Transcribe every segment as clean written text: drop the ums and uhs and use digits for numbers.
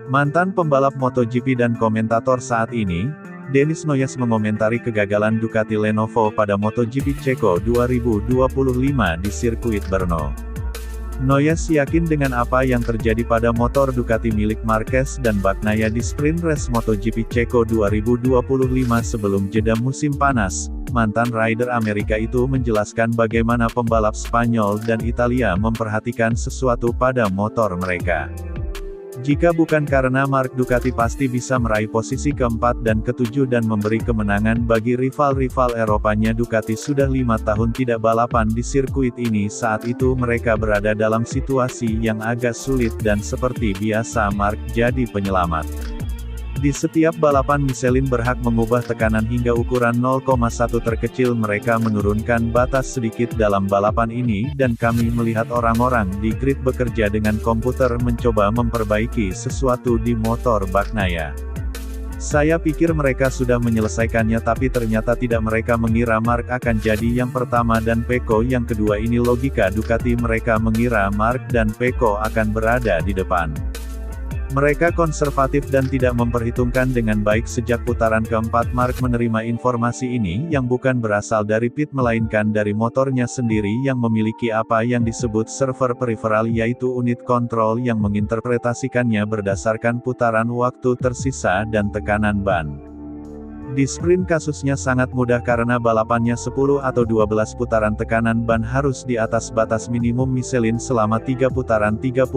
Mantan pembalap MotoGP dan komentator saat ini, Denis Noyes mengomentari kegagalan Ducati Lenovo pada MotoGP Ceko 2025 di sirkuit Brno. Noyes yakin dengan apa yang terjadi pada motor Ducati milik Marquez dan Bagnaia di sprint race MotoGP Ceko 2025 sebelum jeda musim panas. Mantan rider Amerika itu menjelaskan bagaimana pembalap Spanyol dan Italia memperhatikan sesuatu pada motor mereka. Jika bukan karena Mark, Ducati pasti bisa meraih posisi keempat dan ketujuh dan memberi kemenangan bagi rival-rival Eropanya. Ducati sudah 5 tahun tidak balapan di sirkuit ini. Saat itu mereka berada dalam situasi yang agak sulit dan seperti biasa Mark jadi penyelamat. Di setiap balapan Michelin berhak mengubah tekanan hingga ukuran 0,1 terkecil. Mereka menurunkan batas sedikit dalam balapan ini, dan kami melihat orang-orang di grid bekerja dengan komputer mencoba memperbaiki sesuatu di motor Bagnaia. Saya pikir mereka sudah menyelesaikannya, tapi ternyata tidak. Mereka mengira Mark akan jadi yang pertama dan Pecco yang kedua. Ini logika Ducati, mereka mengira Mark dan Pecco akan berada di depan. Mereka konservatif dan tidak memperhitungkan dengan baik. Sejak putaran keempat Mark menerima informasi ini yang bukan berasal dari pit melainkan dari motornya sendiri yang memiliki apa yang disebut server peripheral, yaitu unit kontrol yang menginterpretasikannya berdasarkan putaran waktu tersisa dan tekanan ban. Di sprint kasusnya sangat mudah karena balapannya 10 atau 12 putaran, tekanan ban harus di atas batas minimum Michelin selama 3 putaran 30%.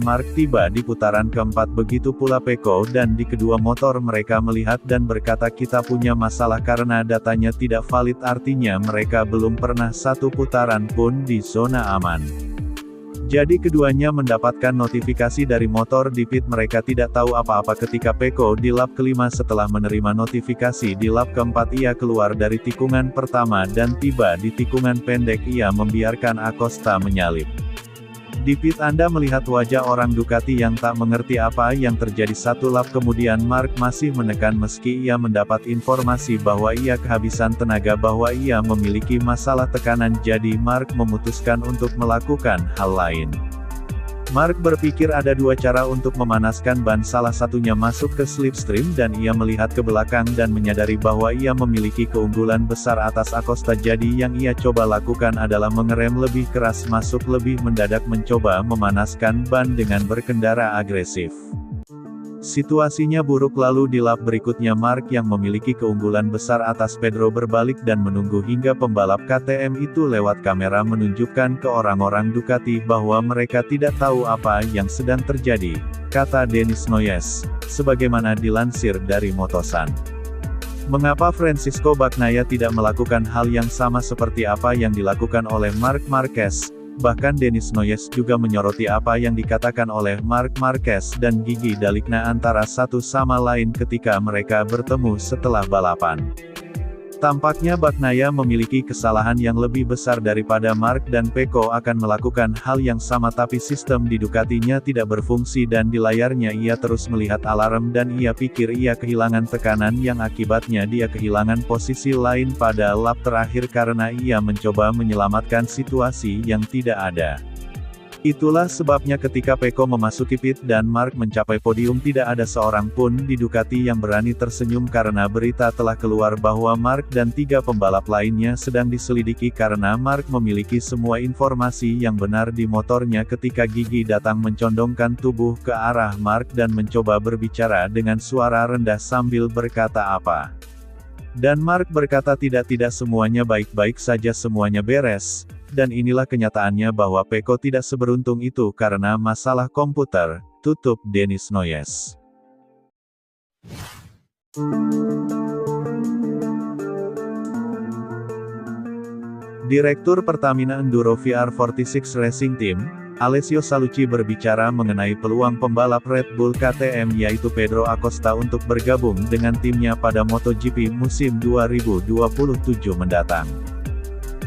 Mark tiba di putaran keempat, begitu pula Pecco, dan di kedua motor mereka melihat dan berkata kita punya masalah karena datanya tidak valid, artinya mereka belum pernah satu putaran pun di zona aman. Jadi keduanya mendapatkan notifikasi dari motor di pit. Mereka tidak tahu apa-apa ketika Pecco di lap kelima. Setelah menerima notifikasi di lap keempat, ia keluar dari tikungan pertama dan tiba di tikungan pendek. Ia membiarkan Acosta menyalip. Di pit Anda melihat wajah orang Ducati yang tak mengerti apa yang terjadi. Satu lap kemudian Mark masih menekan meski ia mendapat informasi bahwa ia kehabisan tenaga, bahwa ia memiliki masalah tekanan. Jadi Mark memutuskan untuk melakukan hal lain. Mark berpikir ada dua cara untuk memanaskan ban, salah satunya masuk ke slipstream, dan ia melihat ke belakang dan menyadari bahwa ia memiliki keunggulan besar atas Acosta. Jadi yang ia coba lakukan adalah mengerem lebih keras, masuk lebih mendadak, mencoba memanaskan ban dengan berkendara agresif. Situasinya buruk. Lalu di lap berikutnya Mark yang memiliki keunggulan besar atas Pedro berbalik dan menunggu hingga pembalap KTM itu lewat kamera menunjukkan ke orang-orang Ducati bahwa mereka tidak tahu apa yang sedang terjadi, kata Denis Noyes, sebagaimana dilansir dari Motosan. Mengapa Francisco Bagnaia tidak melakukan hal yang sama seperti apa yang dilakukan oleh Marc Marquez? Bahkan Denis Noyes juga menyoroti apa yang dikatakan oleh Marc Marquez dan Gigi Dalikna antara satu sama lain ketika mereka bertemu setelah balapan. Tampaknya Bagnaia memiliki kesalahan yang lebih besar daripada Mark, dan Pecco akan melakukan hal yang sama, tapi sistem di Ducatinya tidak berfungsi dan di layarnya ia terus melihat alarm dan ia pikir ia kehilangan tekanan yang akibatnya dia kehilangan posisi lain pada lap terakhir karena ia mencoba menyelamatkan situasi yang tidak ada. Itulah sebabnya ketika Pecco memasuki pit dan Mark mencapai podium tidak ada seorang pun di Ducati yang berani tersenyum karena berita telah keluar bahwa Mark dan 3 pembalap lainnya sedang diselidiki karena Mark memiliki semua informasi yang benar di motornya. Ketika Gigi datang mencondongkan tubuh ke arah Mark dan mencoba berbicara dengan suara rendah sambil berkata apa. Dan Mark berkata tidak semuanya baik-baik saja, semuanya beres. Dan inilah kenyataannya bahwa Pecco tidak seberuntung itu karena masalah komputer, tutup Denis Noyes. Direktur Pertamina Enduro VR46 Racing Team, Alessio Salucci berbicara mengenai peluang pembalap Red Bull KTM yaitu Pedro Acosta untuk bergabung dengan timnya pada MotoGP musim 2027 mendatang.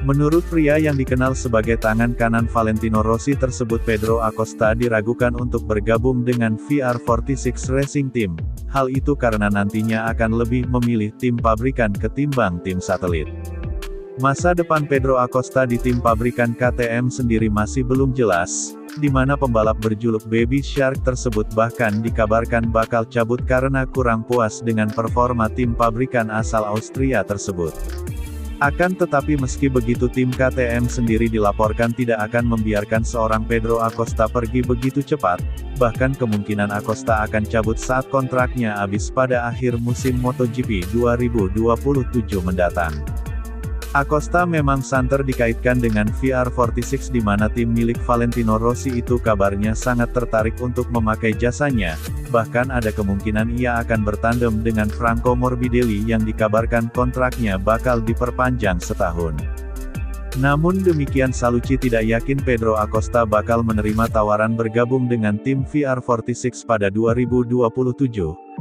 Menurut pria yang dikenal sebagai tangan kanan Valentino Rossi tersebut, Pedro Acosta diragukan untuk bergabung dengan VR46 Racing Team. Hal itu karena nantinya akan lebih memilih tim pabrikan ketimbang tim satelit. Masa depan Pedro Acosta di tim pabrikan KTM sendiri masih belum jelas, di mana pembalap berjuluk Baby Shark tersebut bahkan dikabarkan bakal cabut karena kurang puas dengan performa tim pabrikan asal Austria tersebut. Akan tetapi meski begitu tim KTM sendiri dilaporkan tidak akan membiarkan seorang Pedro Acosta pergi begitu cepat, bahkan kemungkinan Acosta akan cabut saat kontraknya habis pada akhir musim MotoGP 2027 mendatang. Acosta memang santer dikaitkan dengan VR46 di mana tim milik Valentino Rossi itu kabarnya sangat tertarik untuk memakai jasanya, bahkan ada kemungkinan ia akan bertandem dengan Franco Morbidelli yang dikabarkan kontraknya bakal diperpanjang setahun. Namun demikian Salucci tidak yakin Pedro Acosta bakal menerima tawaran bergabung dengan tim VR46 pada 2027,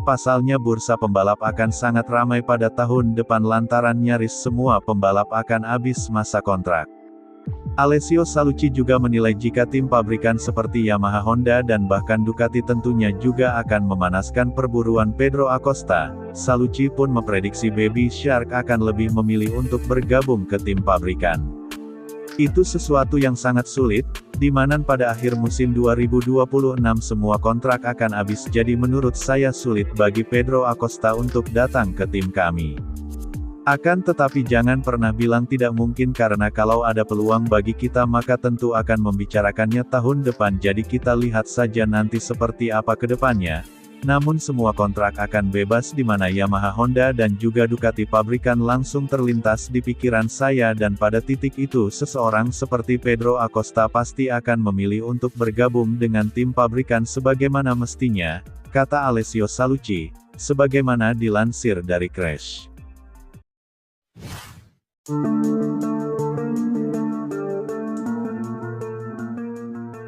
pasalnya bursa pembalap akan sangat ramai pada tahun depan lantaran nyaris semua pembalap akan habis masa kontrak. Alessio Salucci juga menilai jika tim pabrikan seperti Yamaha, Honda dan bahkan Ducati tentunya juga akan memanaskan perburuan Pedro Acosta. Salucci pun memprediksi Baby Shark akan lebih memilih untuk bergabung ke tim pabrikan. Itu sesuatu yang sangat sulit, di mana pada akhir musim 2026 semua kontrak akan habis, jadi menurut saya sulit bagi Pedro Acosta untuk datang ke tim kami. Akan tetapi jangan pernah bilang tidak mungkin karena kalau ada peluang bagi kita maka tentu akan membicarakannya tahun depan, jadi kita lihat saja nanti seperti apa ke depannya. Namun semua kontrak akan bebas di mana Yamaha, Honda dan juga Ducati pabrikan langsung terlintas di pikiran saya dan pada titik itu seseorang seperti Pedro Acosta pasti akan memilih untuk bergabung dengan tim pabrikan sebagaimana mestinya, kata Alessio Salucci, sebagaimana dilansir dari Crash.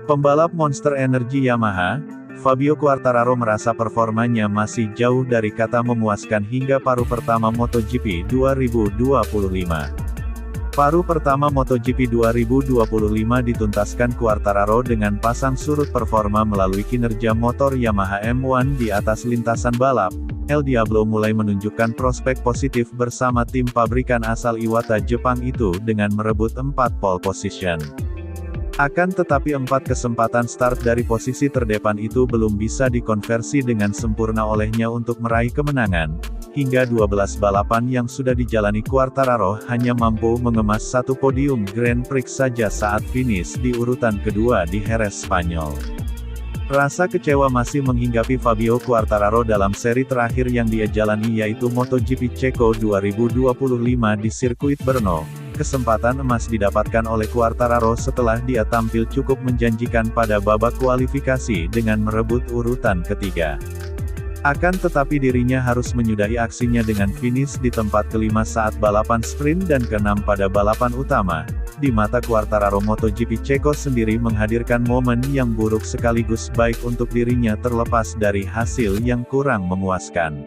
Pembalap Monster Energy Yamaha, Fabio Quartararo merasa performanya masih jauh dari kata memuaskan hingga paruh pertama MotoGP 2025. Paruh pertama MotoGP 2025 dituntaskan Quartararo dengan pasang surut performa melalui kinerja motor Yamaha M1 di atas lintasan balap. El Diablo mulai menunjukkan prospek positif bersama tim pabrikan asal Iwata Jepang itu dengan merebut 4 pole position. Akan tetapi 4 kesempatan start dari posisi terdepan itu belum bisa dikonversi dengan sempurna olehnya untuk meraih kemenangan. Hingga 12 balapan yang sudah dijalani Quartararo hanya mampu mengemas 1 podium Grand Prix saja saat finish di urutan kedua di Jerez, Spanyol. Rasa kecewa masih menghinggapi Fabio Quartararo dalam seri terakhir yang dia jalani yaitu MotoGP Ceko 2025 di sirkuit Brno. Kesempatan emas didapatkan oleh Quartararo setelah dia tampil cukup menjanjikan pada babak kualifikasi dengan merebut urutan ketiga. Akan tetapi dirinya harus menyudahi aksinya dengan finish di tempat kelima saat balapan sprint dan keenam pada balapan utama. Di mata Quartararo MotoGP Ceko sendiri menghadirkan momen yang buruk sekaligus baik untuk dirinya terlepas dari hasil yang kurang memuaskan.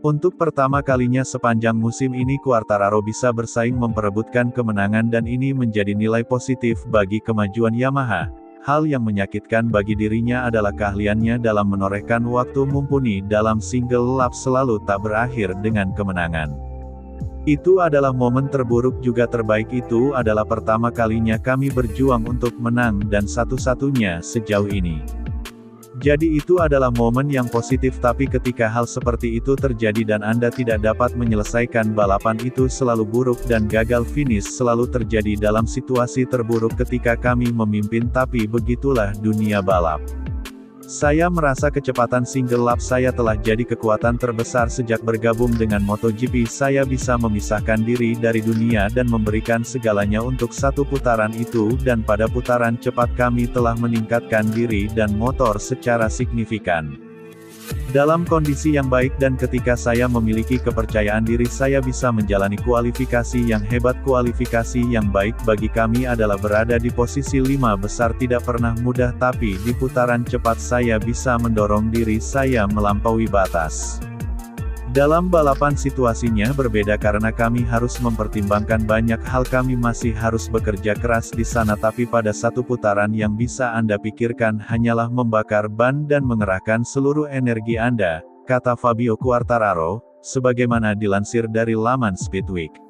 Untuk pertama kalinya sepanjang musim ini Quartararo bisa bersaing memperebutkan kemenangan dan ini menjadi nilai positif bagi kemajuan Yamaha. Hal yang menyakitkan bagi dirinya adalah keahliannya dalam menorehkan waktu mumpuni dalam single lap selalu tak berakhir dengan kemenangan. Itu adalah momen terburuk juga terbaik, itu adalah pertama kalinya kami berjuang untuk menang dan satu-satunya sejauh ini. Jadi itu adalah momen yang positif, tapi ketika hal seperti itu terjadi dan Anda tidak dapat menyelesaikan balapan itu selalu buruk dan gagal finish selalu terjadi dalam situasi terburuk ketika kami memimpin, tapi begitulah dunia balap. Saya merasa kecepatan single lap saya telah jadi kekuatan terbesar sejak bergabung dengan MotoGP. Saya bisa memisahkan diri dari dunia dan memberikan segalanya untuk satu putaran itu, dan pada putaran cepat kami telah meningkatkan diri dan motor secara signifikan. Dalam kondisi yang baik dan ketika saya memiliki kepercayaan diri saya bisa menjalani kualifikasi yang hebat. Kualifikasi yang baik bagi kami adalah berada di posisi 5 besar, tidak pernah mudah, tapi di putaran cepat saya bisa mendorong diri saya melampaui batas. Dalam balapan situasinya berbeda karena kami harus mempertimbangkan banyak hal, kami masih harus bekerja keras di sana, tapi pada satu putaran yang bisa Anda pikirkan hanyalah membakar ban dan mengerahkan seluruh energi Anda, kata Fabio Quartararo, sebagaimana dilansir dari laman Speedweek.